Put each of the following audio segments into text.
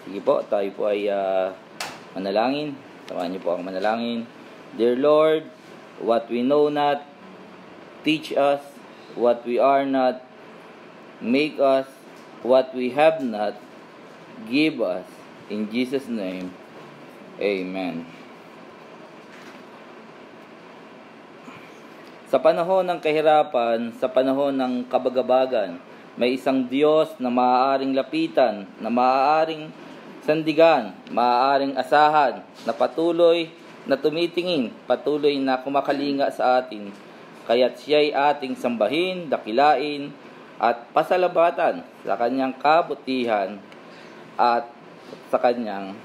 Sige po, tayo po ay manalangin. Samahan niyo po ang manalangin. Dear Lord, what we know not, teach us. What we are not, make us. What we have not, give us. In Jesus' name, Amen. Sa panahon ng kahirapan, sa panahon ng kabagabagan, may isang Diyos na maaaring lapitan, na maaaring sandigan, maaaring asahan, na patuloy na tumitingin, patuloy na kumakalinga sa atin. Kaya't siya'y ating sambahin, dakilain, at pasalamatan sa kanyang kabutihan at sa kanyang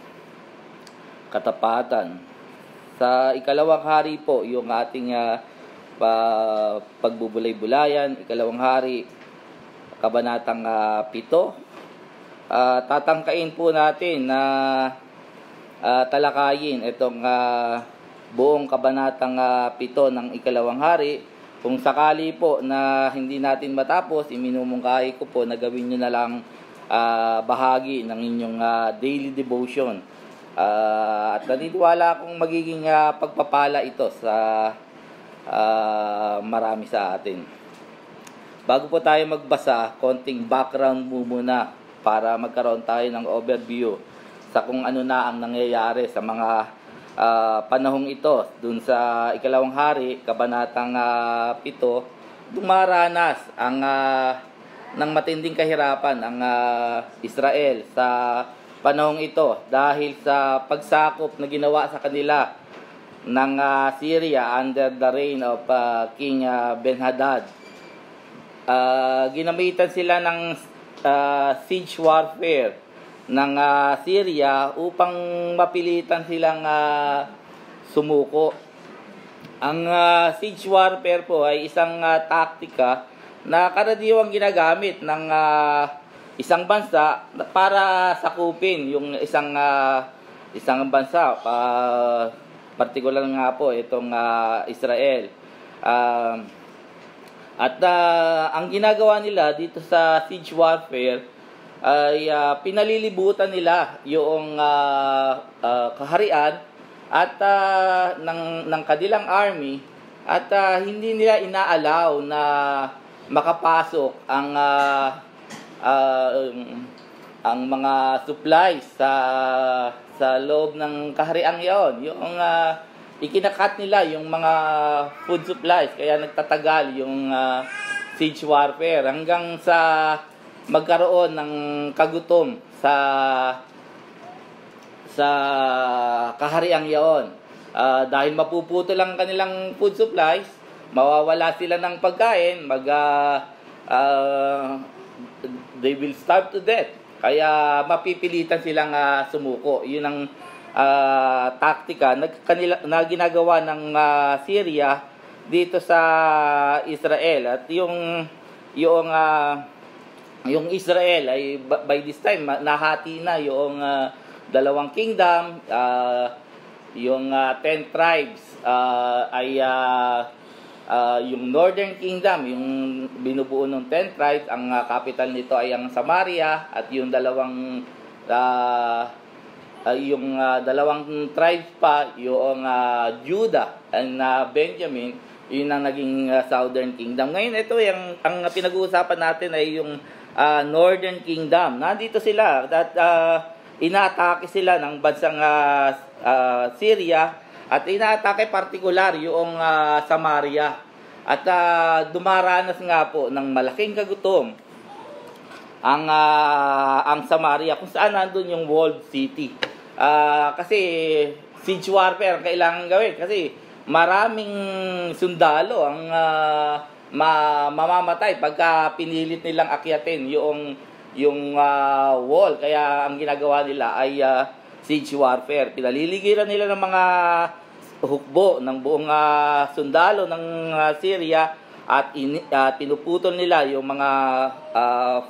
katapatan. Sa ikalawang hari po, yung ating pagbubulay-bulayan, ikalawang hari, kabanatang 7. Tatangkain po natin na talakayin itong buong kabanatang 7 ng ikalawang hari. Kung sakali po na hindi natin matapos, iminumungkahi ko po na gawin nyo na lang bahagi ng inyong daily devotion. At naniniwala akong magiging pagpapala ito sa marami sa atin. Bago po tayo magbasa, konting background muna para magkaroon tayo ng overview sa kung ano na ang nangyayari sa mga panahong ito. Dun sa ikalawang hari, kabanatang 7, dumaranas ang ng matinding kahirapan ang Israel sa panahong ito dahil sa pagsakop na ginawa sa kanila ng Syria under the reign of King Ben-Hadad. Ginamitan sila ng siege warfare ng Syria upang mapilitan silang sumuko. Ang siege warfare po ay isang taktika na karaniwang ginagamit ng isang bansa para sakupin yung isang bansa, partikular nga po itong Israel. Ang ginagawa nila dito sa siege warfare ay pinalilibutan nila yung kaharian at ng kanilang army at hindi nila inaalaw na makapasok ang mga supplies sa loob ng kaharian iyon. Yung ikinakat nila yung mga food supplies, kaya nagtatagal yung siege warfare hanggang sa magkaroon ng kagutom sa kahariang iyon. Dahil mapuputo lang kanilang food supplies, mawawala sila ng pagkain, they will starve to death. Kaya mapipilitan silang sumuko. Yun ang taktika na ginagawa ng Syria dito sa Israel. At yung Israel ay by this time nahati na yung dalawang kingdom. Yung 10 tribes ay yung Northern Kingdom, yung binubuo ng 10 tribes, ang capital nito ay ang Samaria, at yung dalawang tribes pa, yung Judah and Benjamin, yun ang naging Southern Kingdom. Ngayon, ito ang pinag-uusapan natin ay yung Northern Kingdom. Nandito sila at inaatake sila ng bansang Syria, at inaatake partikular yung Samaria. At dumaranas nga po ng malaking kagutom ang Samaria, kung saan nandun yung walled city. Kasi siege warfare ang kailangan gawin, kasi maraming sundalo ang mamamatay pagka pinilit nilang akyatin yung wall. Kaya ang ginagawa nila ay siege warfare. Pinaliligiran nila ng mga hukbo ng buong sundalo ng Syria, at pinuputol nila yung mga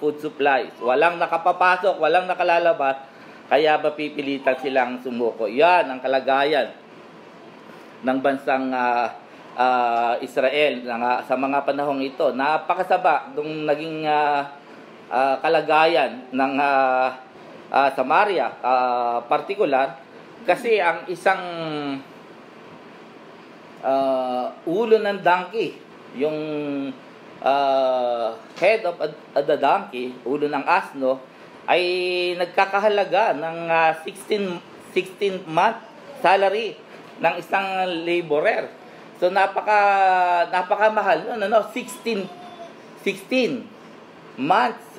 food supplies. Walang nakapapasok, walang nakalalabas, kaya mapipilitan silang sumuko. Yan ang kalagayan ng bansang Israel sa mga panahong ito. Napakasaba nung naging kalagayan ng Samaria, particular, kasi ang isang ulo ng donkey, yung head of the donkey, ulo ng asno, ay nagkakahalaga ng 16 month salary ng isang laborer. So napakamahal no, 16 months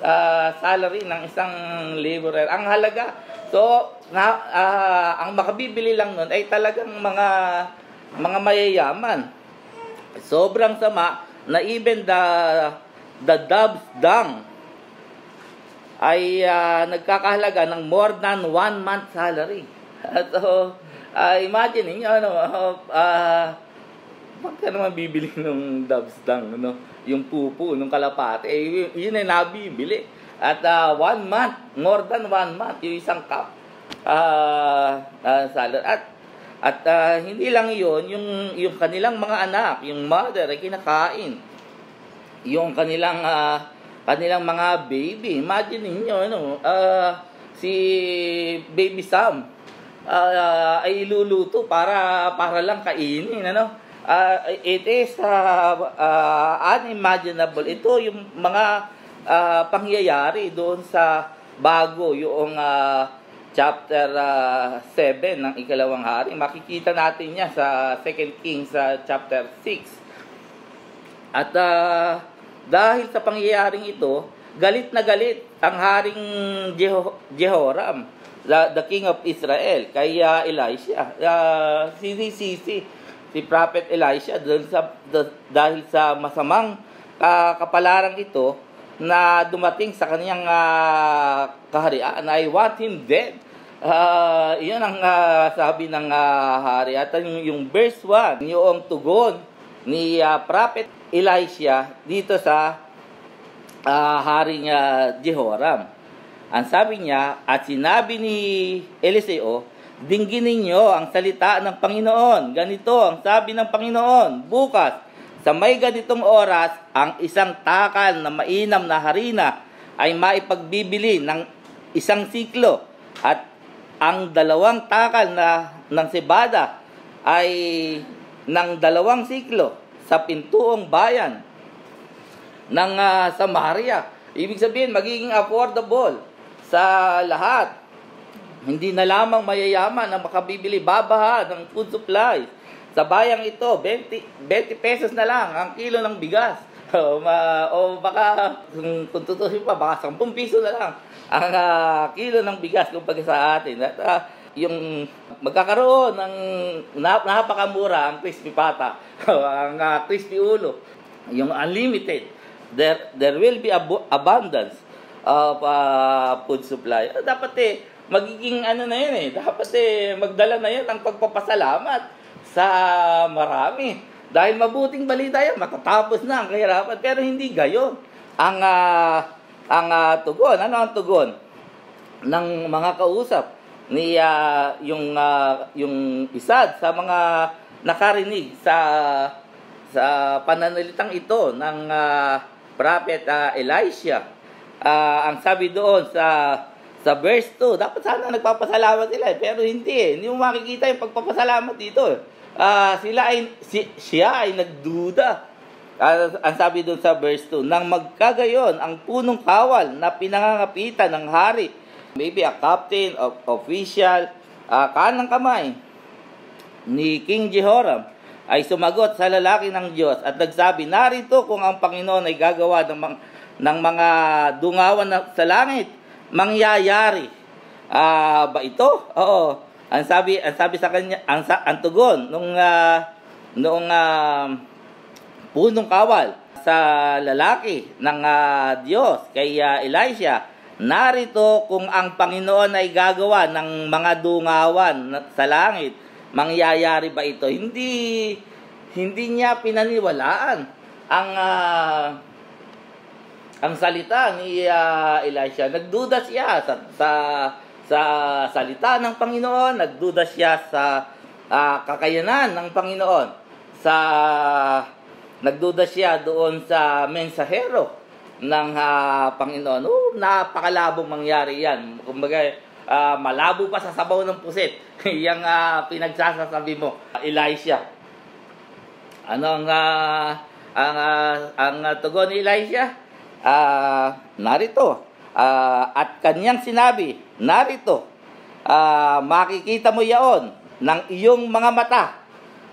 salary ng isang laborer. Ang halaga. So ang makabibili lang nun ay talagang mga mayayaman. Sobrang sama na even the dove's dung ay nagkakahalaga ng more than 1 month salary. So imagine niyo bakit naman bibili ng dove's dung, no? Yung pupo ng kalapate, yun ay nabibili. At 1 month, more than 1 month, yung isang cup salad. At hindi lang yun, yung kanilang mga anak, yung mother ay kinakain. Yung kanilang mga baby. Imagine niyo si Baby Sam ay iluluto para lang kainin, it is unimaginable. Ito yung mga pangyayari doon sa bago yung chapter 7 ng Ikalawang Hari. Makikita natin niya sa 2 Kings chapter 6. At dahil sa pangyayaring ito, galit na galit ang haring Jehoram, the king of Israel, kay Elisha. Si Prophet Elisha dahil sa masamang kapalarang ito na dumating sa kaniyang kaharian, I want him dead. Iyon ang sabi ng hari. At yung verse 1, yung tugon ni Prophet Elisha dito sa haring Jehoram. Ang sabi niya, at sinabi ni Eliseo, dinggin ninyo ang salita ng Panginoon. Ganito ang sabi ng Panginoon, bukas, sa may ganitong oras, ang isang takal na mainam na harina ay maipagbibili ng 1 siklo, at ang 2 takal ng sebada ay ng 2 siklo sa pintuong bayan ng Samaria. Ibig sabihin, magiging affordable sa lahat. Hindi na lamang mayayaman ang makabibili, babaha ng food supply. Sa bayang ito, 20 pesos na lang ang kilo ng bigas. O baka, kung tutusin pa, baka 10 piso na lang ang kilo ng bigas kumbaga sa atin. At yung magkakaroon ng napakamura ang crispy pata, ang crispy ulo, yung unlimited. There will be abundance of food supply. Dapat magiging na yun dapat magdala na yun ang pagpapasalamat sa marami. Dahil mabuting balita yan, matatapos na ang kahirapan. Pero hindi gayon ang tugon. Ano ang tugon ng mga kausap ni yung isa sa mga nakarinig sa pananalitang ito ng Prophet Elisha? Ang sabi doon sa verse 2, dapat sana nagpapasalamat sila, pero hindi Hindi mo makikita yung pagpapasalamat dito. Siya ay nagduda. Ang sabi doon sa verse 2, nang magkagayon ang punong kawal na pinangangapitan ng hari, maybe a captain, official, kanang kamay ni King Jehoram, ay sumagot sa lalaki ng Diyos at nagsabi, narito kung ang Panginoon ay gagawa ng mga dungawan sa langit, mangyayari ba ito? Oo. Ang sabi sa kanya, ang tugon noong punong kawal sa lalaki ng Diyos kay Elisha, narito kung ang Panginoon ay gagawa ng mga dungawan sa langit, mangyayari ba ito? Hindi niya pinaniwalaan ang salita ni Elisha. Nagduda siya sa salita ng Panginoon, nagduda siya sa kakayanan ng Panginoon, nagduda siya doon sa mensahero ng Panginoon. Napakalabong mangyari yan. Kumbaga, malabo pa sa sabaw ng pusit. Yang pinagsasasabi mo, Elisha. Ano ang tugon ni Elisha? Narito. At kanyang sinabi, narito, makikita mo yaon ng iyong mga mata,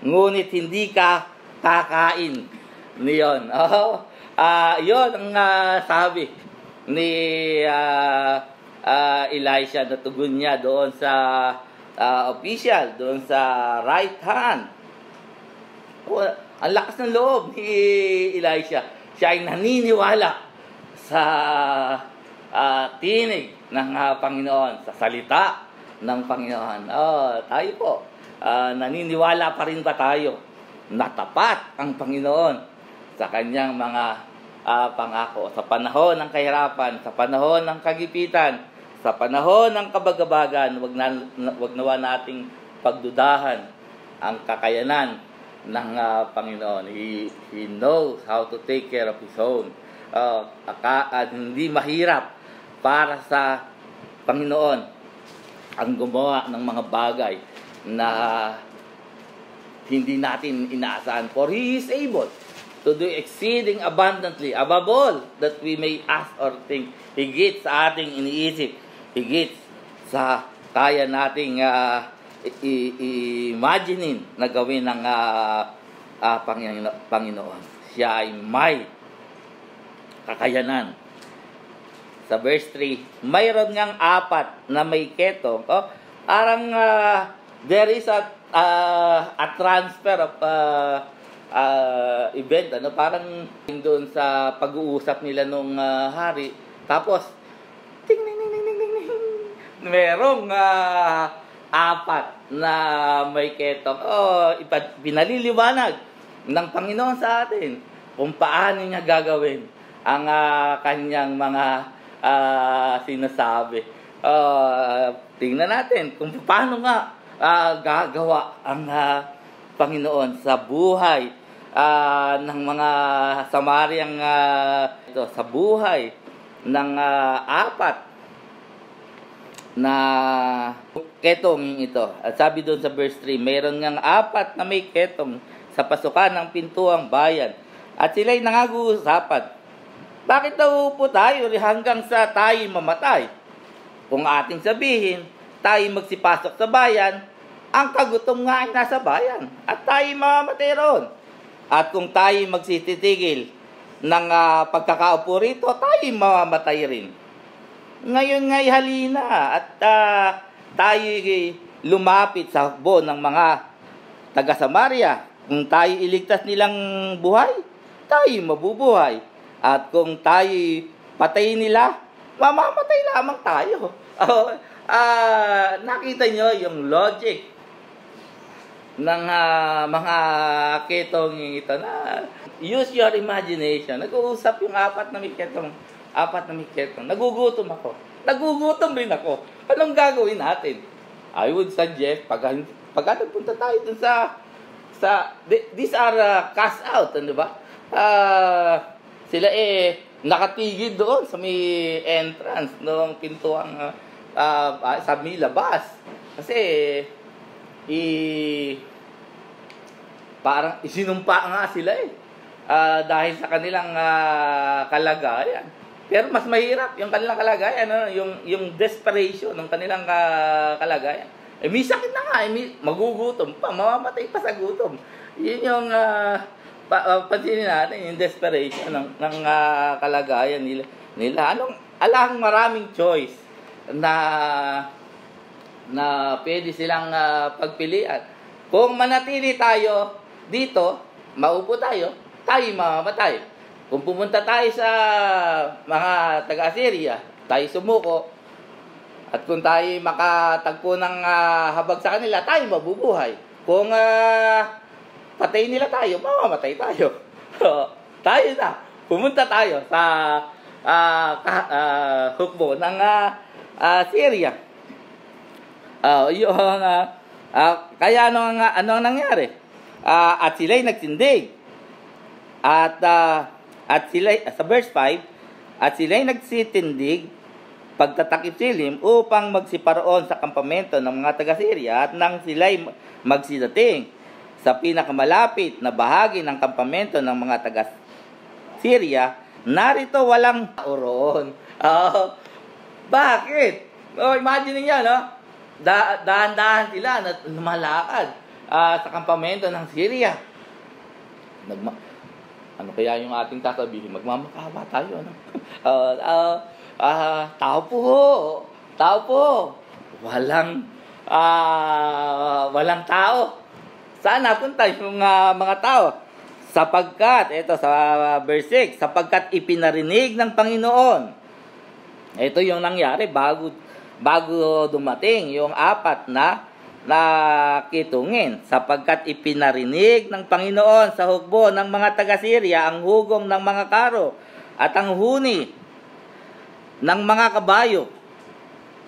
ngunit hindi ka kakain niyon. Yun ang sabi ni Elisha na tugon niya doon sa official, doon sa right hand. Ang lakas ng loob ni Elisha. Siya ay naniniwala sa tinig ng Panginoon, sa salita ng Panginoon. Tayo po, naniniwala pa rin ba tayo na tapat ang Panginoon sa kanyang mga pangako? Sa panahon ng kahirapan, sa panahon ng kagipitan, sa panahon ng kabagabagan, wag nawa nating pagdudahan ang kakayanan ng Panginoon. He knows how to take care of His own. Hindi mahirap para sa Panginoon ang gumawa ng mga bagay na hindi natin inaasahan. For He is able to do exceeding abundantly, above all that we may ask or think. Higit sa ating iniisip, higit sa kaya nating imaginein na gawin ng Panginoon. Siya ay may kakayanan. Sa verse 3, mayroon ngang 4 na may ketong. Parang there is a transfer of event. Parang doon sa pag-uusap nila nung hari. Tapos, ting, ting, ting, ting, ting, ting, merong 4 na may ketong. Pinaliliwanag ng Panginoon sa atin kung paano niya gagawin ang kanyang mga sinasabi. Tingnan natin kung paano nga gagawa ang Panginoon sa buhay ng mga Samaryang sa buhay ng 4 na ketong ito. At sabi doon sa verse 3, mayroon ngang 4 na may ketong sa pasukan ng pintuang bayan. At sila'y nangaguusapan, bakit daw po tayo hanggang sa tayo mamatay? Kung ating sabihin, tayo magsipasok sa bayan, ang kagutom nga ay nasa bayan, at tayo mamamatay roon. At kung tayo magsititigil ng pagkakaupo rito, tayo mamamatay rin. Ngayon nga'y halina at tayo lumapit sa hukbo ng mga taga-Samaria. Kung tayo iligtas nilang buhay, tayo mabubuhay. At kung tayo patayin nila, mamamatay lamang tayo. Nakita nyo yung logic ng mga ketong ito na use your imagination. Nag-uusap yung 4 na may ketong. 4 na may ketong. Nagugutom ako. Nagugutom rin ako. Anong gagawin natin? I would suggest, pag nagpunta tayo dun these are cast out, ano ba? Sila nakatigid doon sa may entrance ng pintuang sa may labas. Kasi parang isinumpa nga sila dahil sa kanilang kalagayan. Pero mas mahirap yung kanilang kalagayan, yung desperation ng kanilang kalagayan. May sakit na nga, magugutom pa, mamamatay pa sa gutom. Yun yung pansinin natin, yung desperation ng kalagayan nila. Alang maraming choice na pwede silang pagpilian. Kung manatili tayo dito, maupo tayo mamamatay. Kung pumunta tayo sa mga taga-Assyria, tayo sumuko. At kung tayo makatagpo ng habag sa kanila, tayo mabubuhay. Kung patayin nila tayo, mamamatay tayo. Tayo na. Pumunta tayo sa hukbo ng Syria. Kaya ano ang nangyari? At sila'y nagsindig. At sila'y, sa verse 5, at sila'y nagsitindig pagtatakip silim upang magsiparoon sa kampamento ng mga taga-Syria at nang sila'y magsidating sa pinakamalapit na bahagi ng kampamento ng mga taga-Syria, narito walang tao roon. Bakit? Imagine niyo, no? Dahan-dahan sila na lumalakad sa kampamento ng Syria. Ano kaya yung ating sasabihin? Magmamakawa tayo, no? Tao po. Walang tao. Saan napunta yung mga tao? Sapagkat, ito sa verse 6, sapagkat ipinarinig ng Panginoon. Ito yung nangyari bago dumating yung apat na kitungin. Sapagkat ipinarinig ng Panginoon sa hukbo ng mga taga-Syria ang hugong ng mga karo at ang huni ng mga kabayo.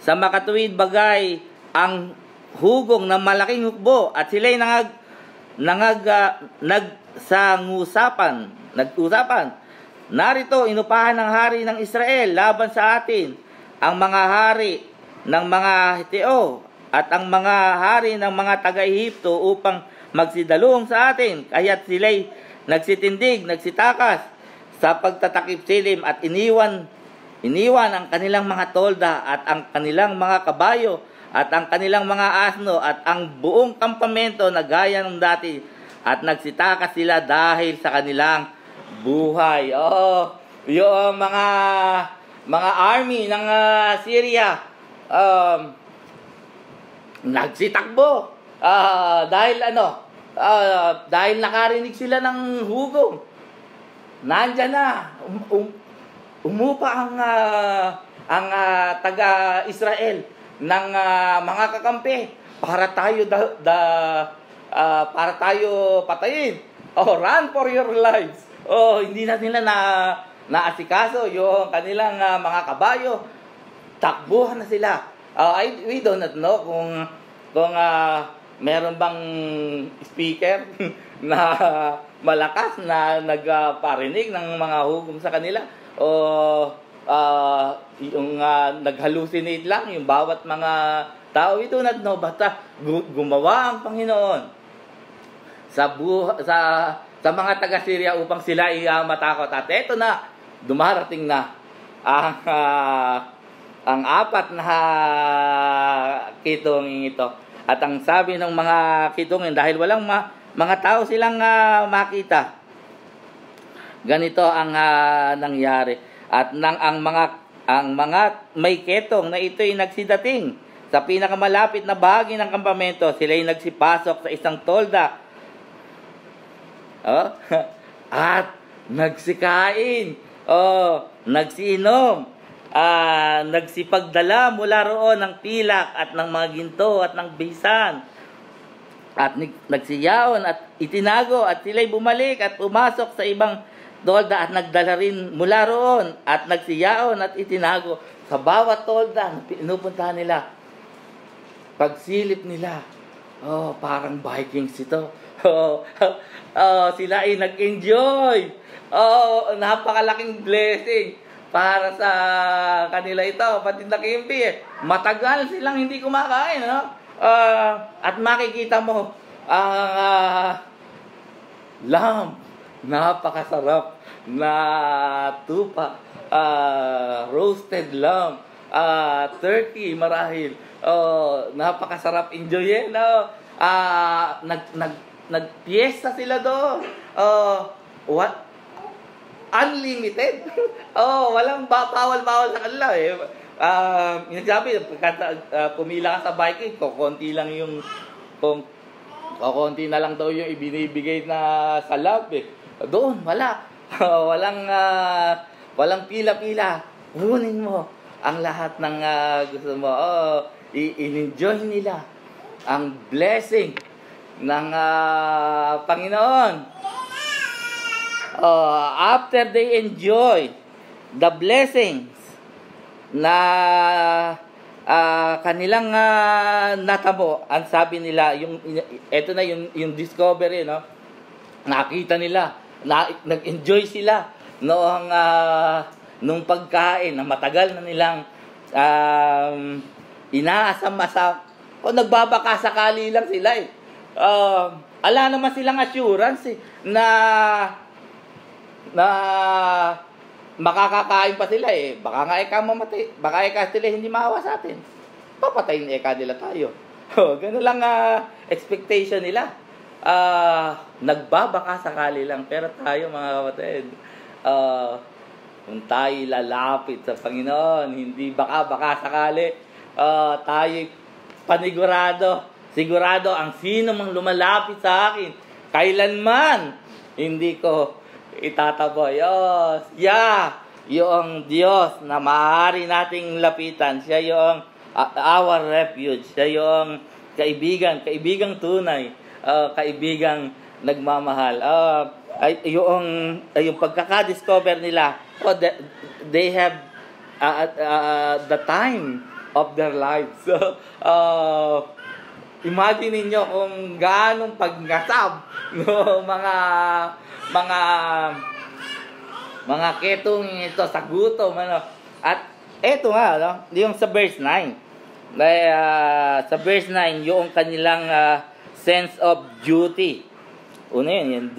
Sa makatuwid bagay ang hugong ng malaking hukbo at sila'y nagsangusapan. Narito, inupahan ng hari ng Israel laban sa atin ang mga hari ng mga Heteo at ang mga hari ng mga taga-Ehipto upang magsidalong sa atin. Kaya't sila'y nagsitindig, nagsitakas sa pagtatakip silim at iniwan ang kanilang mga tolda at ang kanilang mga kabayo at ang kanilang mga asno at ang buong kampamento na gaya ng dati at nagsitakas sila dahil sa kanilang buhay. Yung mga army ng Syria nagsitakbo dahil dahil nakarinig sila ng hugong. Nandyan na umupa ang taga-Israel ng mga kakampi para tayo patayin. Run for your lives. Hindi na nila naasikaso yung kanilang mga kabayo. Takbuhan na sila. We do not know kung meron bang speaker na malakas na nagparinig ng mga hugong sa kanila o yung nag-hallucinate lang yung bawat mga tao. We do not know, basta gumawa ang Panginoon sa mga taga-Syria upang sila matakot. At eto na, dumarating na ang apat na kitungin ito. At ang sabi ng mga kitungin, dahil walang mga tao silang makita, ganito ang nangyari. At ang mga may ketong na ito'y nagsidating sa pinakamalapit na bahagi ng kampamento, sila'y nagsipasok sa isang tolda at nagsikain, nagsiinom, nagsipagdala mula roon ng pilak at ng mga ginto at ng bisan at nagsiyaon at itinago at sila'y bumalik at pumasok sa ibang tolda at nagdala rin mula roon at nagsiyaon at itinago sa bawat tolda na pinupuntahan nila. Pagsilip nila, parang Vikings ito. Sila ay nag-enjoy. Napakalaking blessing para sa kanila ito, pati nakimpi matagal silang hindi kumakain, no? At makikita mo lamb, napakasarap na tupa, roasted lamb, turkey marahil, napakasarap enjoyin, no? Nagpiesta sila doon, unlimited. Walang bawal-bawal sa kanila Sabi, pumila ka sa biking, konti lang yung konti na lang daw yung ibinibigay na sa lab Doon, wala. Walang pila-pila. Kunin mo ang lahat ng gusto mo. I-enjoy nila ang blessing ng Panginoon. After they enjoy the blessings na kanilang natamo, ang sabi nila, ito na yung discovery, no? Nakita nila, nag-enjoy sila noong nung pagkain na matagal na nilang inaasam-asam, o nagbabaka sakali lang sila eh. Ala naman silang assurance eh, na makakakain pa sila eh. Baka nga eka mamatay, baka eka sila hindi maawa sa atin. Papatayin eka nila tayo. Ganun lang expectation nila. Nagbabaka sakali lang. Pero tayo mga kapatid, kung tayo lalapit sa Panginoon, hindi baka sakali, tayo sigurado ang sino mang lumalapit sa akin, kailanman hindi ko itataboy. Yung Diyos na maaari nating lapitan, siya yung our refuge, siya yung kaibigang tunay, kaibigang nagmamahal. Yung pagkaka-discover nila, they have the time of their lives. So, imagine niyo kung gaanong pagngasab no, mga ketong ito sa gutom, ano. At eto nga, no, yung sa verse 9. Sa verse 9, yung kanilang sense of duty. Una yun, yung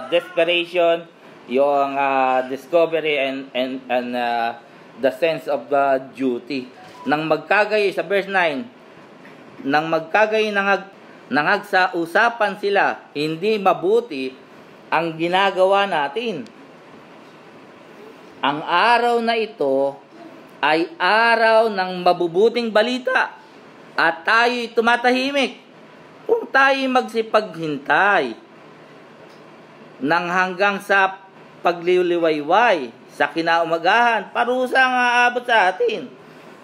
desperation, yung discovery and the sense of duty. Nang magkagayi sa verse 9, nang magkagayi sa usapan sila, hindi mabuti ang ginagawa natin. Ang araw na ito ay araw ng mabubuting balita at tayo'y tumatahimik kung tayo'y magsipaghintay nang hanggang sa pagliliwayway sa kinaumagahan, parusa ang aabot sa atin.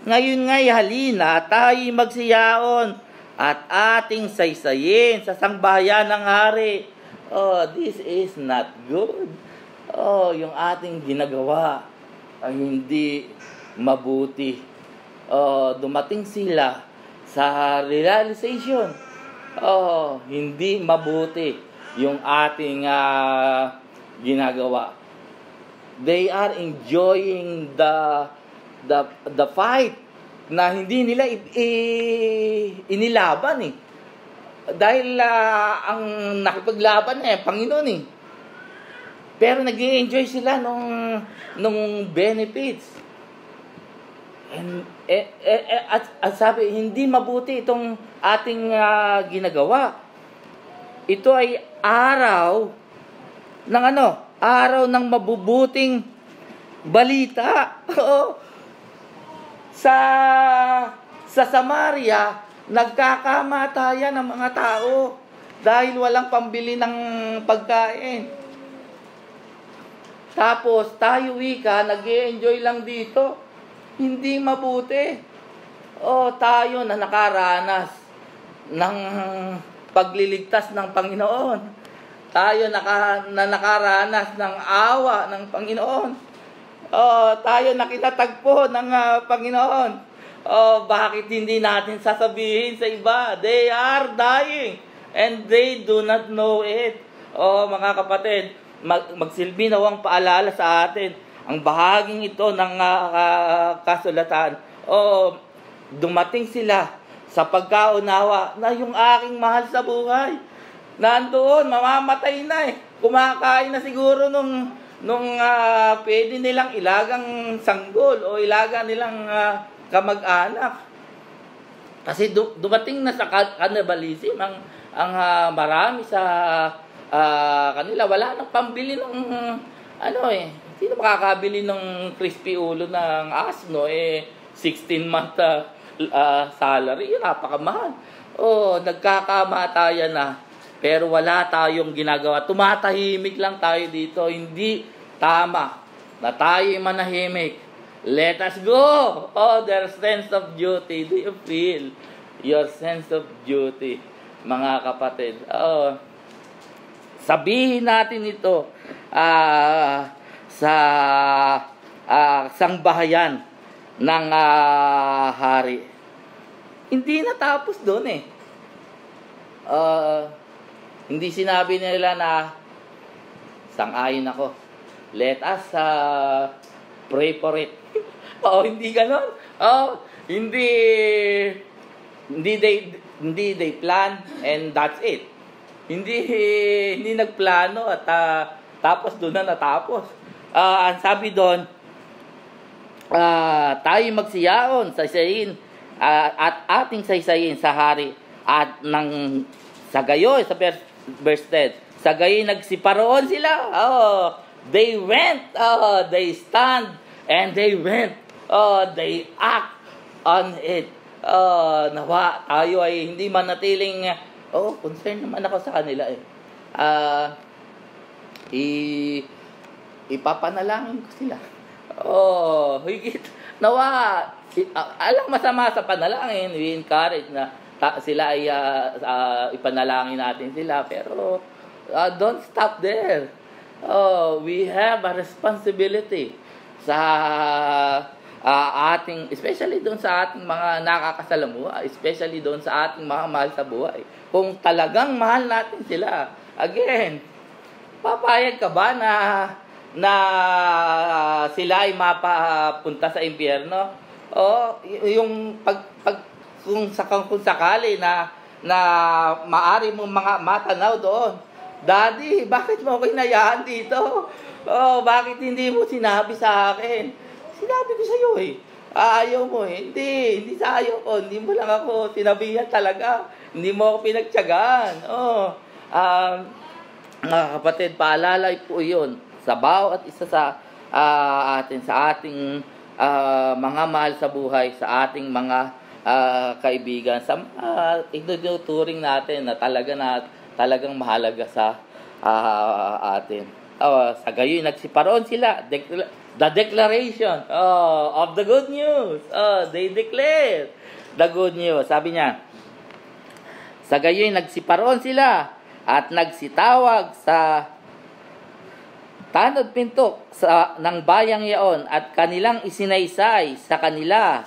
Ngayon nga'y halina, tayo'y magsiyaon at ating saysayin sa sangbahayan ng hari. This is not good. Yung ating ginagawa ay hindi mabuti. Dumating sila sa realization. Hindi mabuti yung ating ginagawa. They are enjoying the fight na hindi nila inilaban eh. Dahil ang nakipaglaban Panginoon eh. Pero nag-i-enjoy sila nung benefits. At sabi, hindi mabuti itong ating ginagawa. Ito ay araw ng araw ng mabubuting balita. Sa Samaria, nagkakamatayan ng mga tao dahil walang pambili ng pagkain. Tapos tayo nag-i-enjoy lang dito. Hindi mabuti. Tayo na nakaranas ng pagliligtas ng Panginoon. Tayo na nakaranas ng awa ng Panginoon. Tayo nakitatagpo ng Panginoon. Bakit hindi natin sasabihin sa iba? They are dying and they do not know it. Mga kapatid, magsilbi nawang paalala sa atin ang bahaging ito ng kasulatan. Dumating sila sa pagkaunawa na yung aking mahal sa buhay nandoon, mamamatay na kumakain na siguro nung pwede nilang ilagang sanggol o ilaga nilang kamag-anak. Kasi dumating na sa cannibalism ang marami sa kanila. Wala nang pambili ng sino makakabili ng crispy ulo ng asno 16-month salary, yun napakamahal. Nagkakamatayan na. Pero wala tayong ginagawa. Tumatahimik lang tayo dito. Hindi tama na tayo manahimik. Let us go. Their sense of duty. Do you feel your sense of duty, mga kapatid? Sabihin natin ito sa sangbahayan ng hari. Hindi natapos doon hindi sinabi nila na sang-ayon ako. Let us pray for it. Hindi ganon. Hindi hindi they plan and that's it. Hindi nagplano at tapos doon na natapos. Ang sabi doon, tayo magsiyaon, saysayin at ating saysayin sa hari at nang sa gayoy sa verse 10. Sa gayoy nagsiparoon sila. They went, they stand and they went. They act on it. Nawa tayo ay hindi manatiling concern naman ako sa kanila ipapanalangin ko sila. Higit nawa alang masama sa panalangin, we encourage na sila ay ipanalangin natin sila, pero don't stop there. We have a responsibility sa ating, especially doon sa ating mga nakakasalamuha, especially doon sa ating mga mahal sa buhay. Kung talagang mahal natin sila, again, papayag ka ba na sila ay mapapunta sa impyerno? Yung kung sakali na maari mong mga matanaw doon, Daddy, bakit mo ako hinayaan dito? Bakit hindi mo sinabi sa akin? Sinabi ko sa iyo ayaw mo Hindi sa ayaw ko. Hindi mo lang ako sinabihan talaga. Hindi mo ako pinagtiyagaan. Mga kapatid, paalalay po yun sa bawat isa sa ating mga mahal sa buhay, sa ating mga kaibigan, sa ituturing natin na talagang mahalaga sa atin. Sa gayoy nagsiparoon sila. The declaration of the good news. They declare the good news. Sabi niya, sa gayoy nagsiparoon sila at nagsitawag sa tanod pinto ng bayang yaon at kanilang isinaysay sa kanila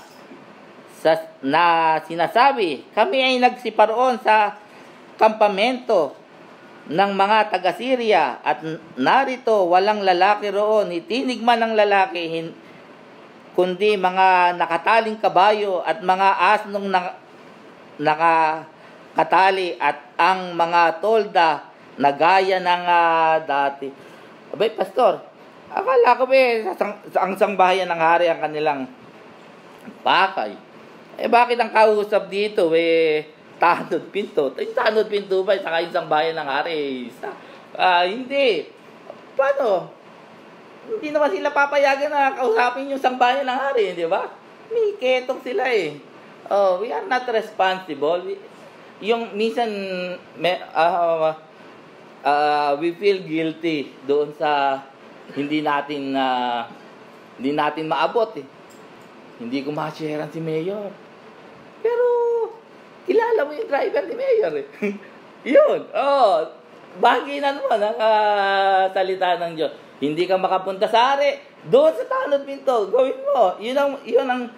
na sinasabi, kami ay nagsiparoon sa kampamento ng mga taga-Syria at narito walang lalaki roon, itinig man ng lalaki kundi mga nakataling kabayo at mga asnong nakatali at ang mga tolda na gaya ng dati. Abay, pastor, akala ko ang sangbahayan ng hari ang kanilang pakay. Bakit ang kausap dito tanod pinto? Tanod pinto ba saka yung sangbahayan ng hari? Hindi. Paano? Hindi naman sila papayagan na kausapin yung sangbahayan ng hari, di ba? May ketong sila we are not responsible. Yung minsan we feel guilty doon sa hindi natin maabot Hindi ko ma-sharean si Mayor. Pero kilala mo yung driver ni Mayor Yun. Bagay na naman ang salita ng Diyos. Hindi ka makapunta sa hari. Doon sa tanod pinto, gawin mo. Yun ang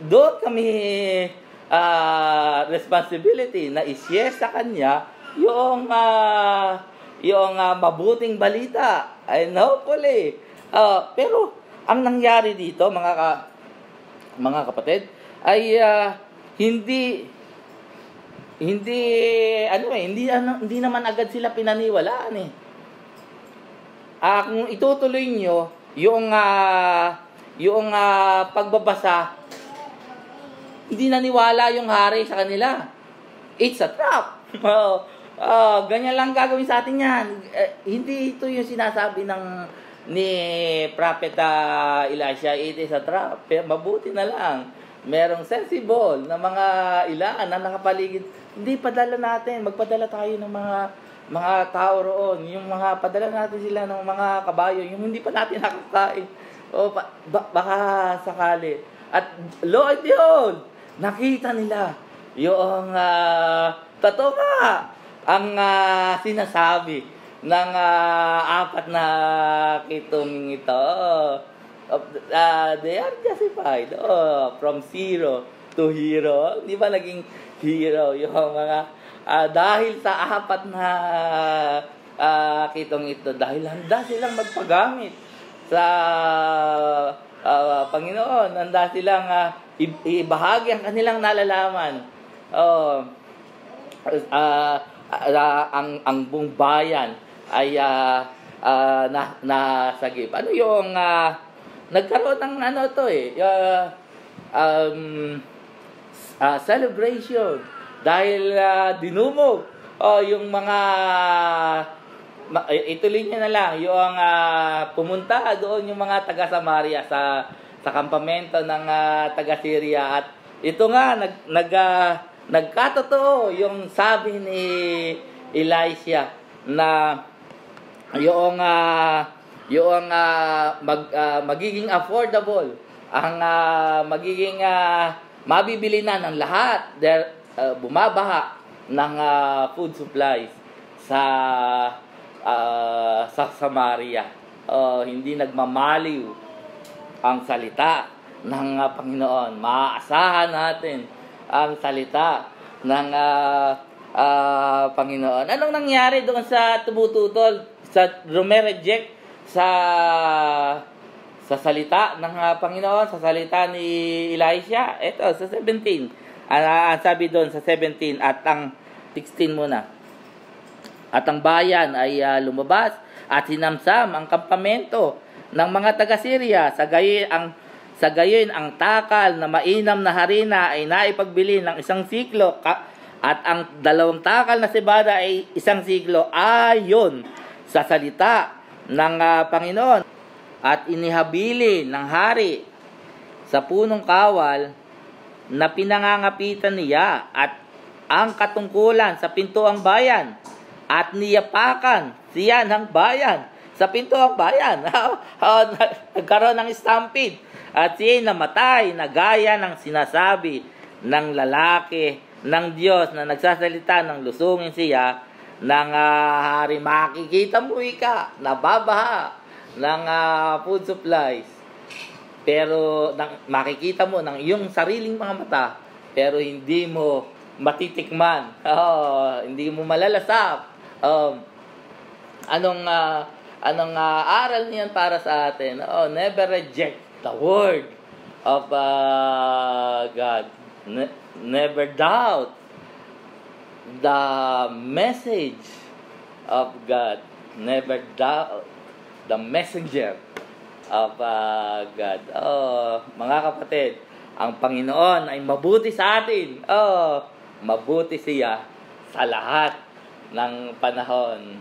doon kami responsibility na i-share sa kanya yung mabuting balita. And hopefully, pero ang nangyari dito, mga kapatid, ay hindi naman agad sila pinaniwalaan kung itutuloy nyo yung pagbabasa, hindi naniwala yung hari sa kanila. It's a trap. Ganyan lang gagawin sa atin yan. Hindi ito yung sinasabi ni Prophet Elisha. It is a trap. Mabuti na lang merong sensible na mga ilaan na nakapaligid. Hindi, padala natin. Magpadala tayo ng mga tao roon. Yung padala natin sila ng mga kabayo. Yung hindi pa natin nakakain. Baka sakali. At lo and behold, nakita nila yung totoo nga ang sinasabi ng apat na kitong ito. They are justified from zero to hero. Di ba naging hero yung mga dahil sa apat na kitong ito, dahil handa silang magpagamit sa Panginoon, handa silang ibahagi ang kanilang nalalaman. Oh, ang buong bayan ay nasagip. Ano yung nagkaroon ng celebration dahil dinumog yung mga ituloy niya na lang yung pumunta doon yung mga taga Samaria sa kampamento ng taga Syria, at ito nga nagkatotoo yung sabi ni Elisha na magiging affordable ang magiging mabibili na ng lahat. Bumabaha ng food supplies sa Samaria. Hindi nagmamaliw ang salita ng Panginoon. Maaasahan natin ang salita ng Panginoon. Anong nangyari doon sa tumututol, sa rumereject sa salita ng Panginoon, sa salita ni Elisha? Ito, sa 17. Sabi doon sa 17 at ang 16 muna. At ang bayan ay lumabas at hinamsam ang kampamento ng mga taga-Syria. Sa gayon ang takal na mainam na harina ay naipagbili ng 1 siklo, at ang 2 takal na cebada ay 1 siklo, ayon sa salita ng Panginoon. At inihabili ng hari sa punong kawal na pinangangapitan niya at ang katungkulan sa pintuang bayan, at niyapakan siya ng bayan sa pintuang bayan. Nagkaroon ng stampede at siya namatay na gaya ng sinasabi ng lalaki ng Diyos na nagsasalita ng lusungin siya ng hari. Makikita mo nababaha ng food supplies, pero makikita mo ng iyong sariling mga mata, pero hindi mo matitikman. Hindi mo malalasap. Anong aral niyan para sa atin? Never reject the word of God. Never doubt the message of God. Never doubt the messenger of God. Mga kapatid, ang Panginoon ay mabuti sa atin. Mabuti siya sa lahat ng panahon.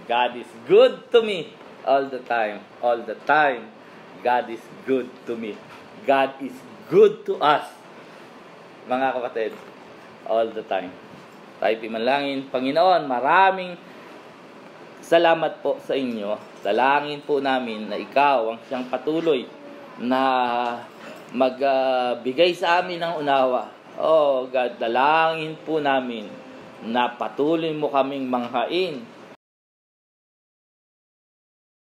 God is good to me all the time. All the time, God is good to me. God is good to us. Mga kapatid, all the time. Tayo pimanalangin. Panginoon, maraming salamat po sa inyo. Dalangin po namin na ikaw ang siyang patuloy na magbigay sa amin ng unawa. God, dalangin po namin na patuloy mo kaming manghain